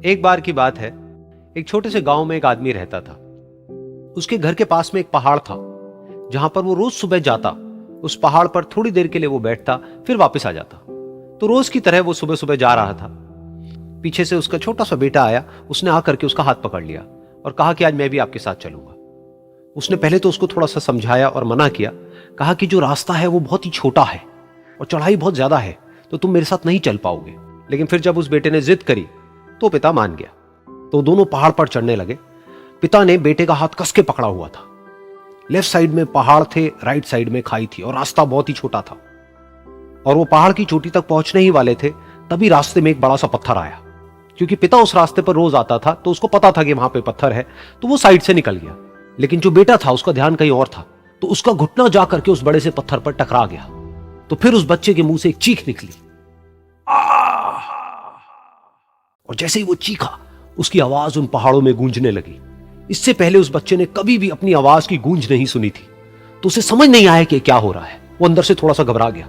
एक बार की बात है, एक छोटे से गांव में एक आदमी रहता था। उसके घर के पास में एक पहाड़ था जहां पर वो रोज सुबह जाता। उस पहाड़ पर थोड़ी देर के लिए वो बैठता, फिर वापस आ जाता। तो रोज की तरह वो सुबह सुबह जा रहा था। पीछे से उसका छोटा सा बेटा आया। उसने आकर के उसका हाथ पकड़ लिया और कहा कि आज मैं भी आपके साथ चलूंगा। उसने पहले तो उसको थोड़ा सा समझाया और मना किया। कहा कि जो रास्ता है वो बहुत ही छोटा है और चढ़ाई बहुत ज्यादा है, तो तुम मेरे साथ नहीं चल पाओगे। लेकिन फिर जब उस बेटे ने जिद करी तो पिता मान गया। तो दोनों पहाड़ पर चढ़ने लगे। पिता ने बेटे का हाथ कस के पकड़ा हुआ था। लेफ्ट साइड में पहाड़ थे, राइट साइड में खाई थी और रास्ता बहुत ही छोटा था। और वो पहाड़ की चोटी तक पहुंचने ही वाले थे, तभी रास्ते में एक बड़ा सा पत्थर आया। क्योंकि पिता उस रास्ते पर रोज आता था तो उसको पता था कि वहां पे पत्थर है, तो वो साइड से निकल गया। लेकिन जो बेटा था उसका ध्यान कहीं और था, तो उसका घुटना जाकर के उस बड़े से पत्थर पर टकरा गया। तो फिर उस बच्चे के मुंह से एक चीख निकली। और जैसे ही वो चीखा, उसकी आवाज उन पहाड़ों में गूंजने लगी। इससे पहले उस बच्चे ने कभी भी अपनी आवाज की गूंज नहीं सुनी थी, तो उसे समझ नहीं आया कि क्या हो रहा है। वो अंदर से थोड़ा सा घबरा गया।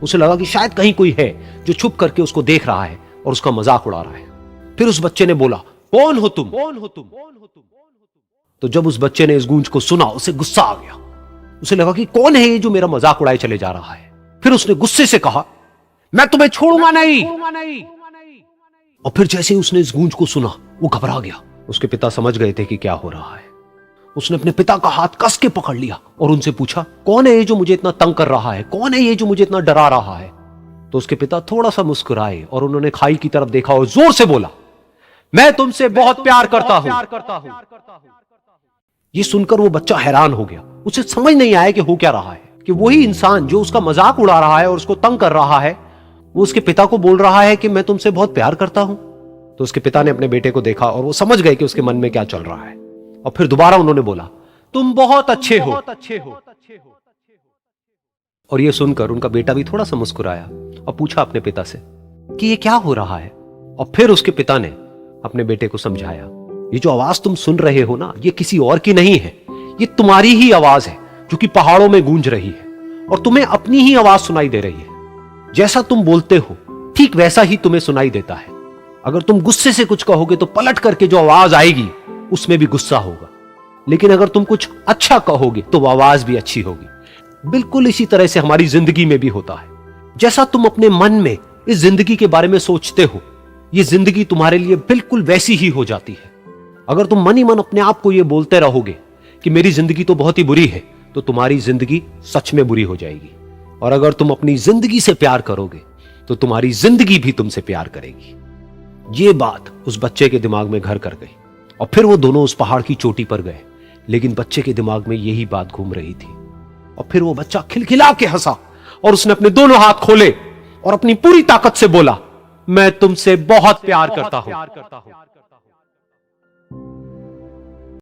उसे लगा कि शायद कहीं कोई है जो छुप करके उसको देख रहा है और उसका मजाक उड़ा रहा है। फिर उस बच्चे ने बोला, कौन हो तुम? कौन हो तुम? तो जब उस बच्चे ने इस गूंज को सुना, उसे गुस्सा आ गया। उसे लगा कि कौन है ये जो मेरा मजाक उड़ाए चले जा रहा है। फिर उसने गुस्से से कहा, मैं तुम्हें छोड़ूंगा नहीं। और फिर जैसे ही उसने इस गूंज को सुना, वो घबरा गया। उसके पिता समझ गए थे कि क्या हो रहा है। उसने अपने पिता का हाथ कस के पकड़ लिया और उनसे पूछा, कौन है ये जो मुझे इतना तंग कर रहा है? कौन है ये जो मुझे इतना डरा रहा है? तो उसके पिता थोड़ा सा मुस्कुराए और उन्होंने खाई की तरफ देखा और जोर से बोला, मैं तुमसे बहुत प्यार करता हूं। ये सुनकर वो बच्चा हैरान हो गया। उसे समझ नहीं आया कि हो क्या रहा है, कि वही इंसान जो उसका मजाक उड़ा रहा है और उसको तंग कर रहा है, वो उसके पिता को बोल रहा है कि मैं तुमसे बहुत प्यार करता हूं। तो उसके पिता ने अपने बेटे को देखा और वो समझ गए कि उसके मन में क्या चल रहा है। और फिर दोबारा उन्होंने बोला, तुम बहुत अच्छे हो। और ये सुनकर उनका बेटा भी थोड़ा सा मुस्कुराया और पूछा अपने पिता से कि ये क्या हो रहा है। और फिर उसके पिता ने अपने बेटे को समझाया, ये जो आवाज तुम सुन रहे हो ना, ये किसी और की नहीं है, ये तुम्हारी ही आवाज है जो कि पहाड़ों में गूंज रही है। और तुम्हें अपनी ही आवाज सुनाई दे रही है। जैसा तुम बोलते हो ठीक वैसा ही तुम्हें सुनाई देता है। अगर तुम गुस्से से कुछ कहोगे तो पलट करके जो आवाज आएगी उसमें भी गुस्सा होगा। लेकिन अगर तुम कुछ अच्छा कहोगे तो वो आवाज भी अच्छी होगी। बिल्कुल इसी तरह से हमारी जिंदगी में भी होता है। जैसा तुम अपने मन में इस जिंदगी के बारे में सोचते हो, ये जिंदगी तुम्हारे लिए बिल्कुल वैसी ही हो जाती है। अगर तुम मन ही मन अपने आप को ये बोलते रहोगे कि मेरी जिंदगी तो बहुत ही बुरी है, तो तुम्हारी जिंदगी सच में बुरी हो जाएगी। और अगर तुम अपनी जिंदगी से प्यार करोगे तो तुम्हारी जिंदगी भी तुमसे प्यार करेगी। ये बात उस बच्चे के दिमाग में घर कर गई और फिर वो दोनों उस पहाड़ की चोटी पर गए। लेकिन बच्चे के दिमाग में यही बात घूम रही थी। और फिर वो बच्चा खिलखिला के हंसा और उसने अपने दोनों हाथ खोले और अपनी पूरी ताकत से बोला, मैं तुमसे बहुत प्यार करता हूं।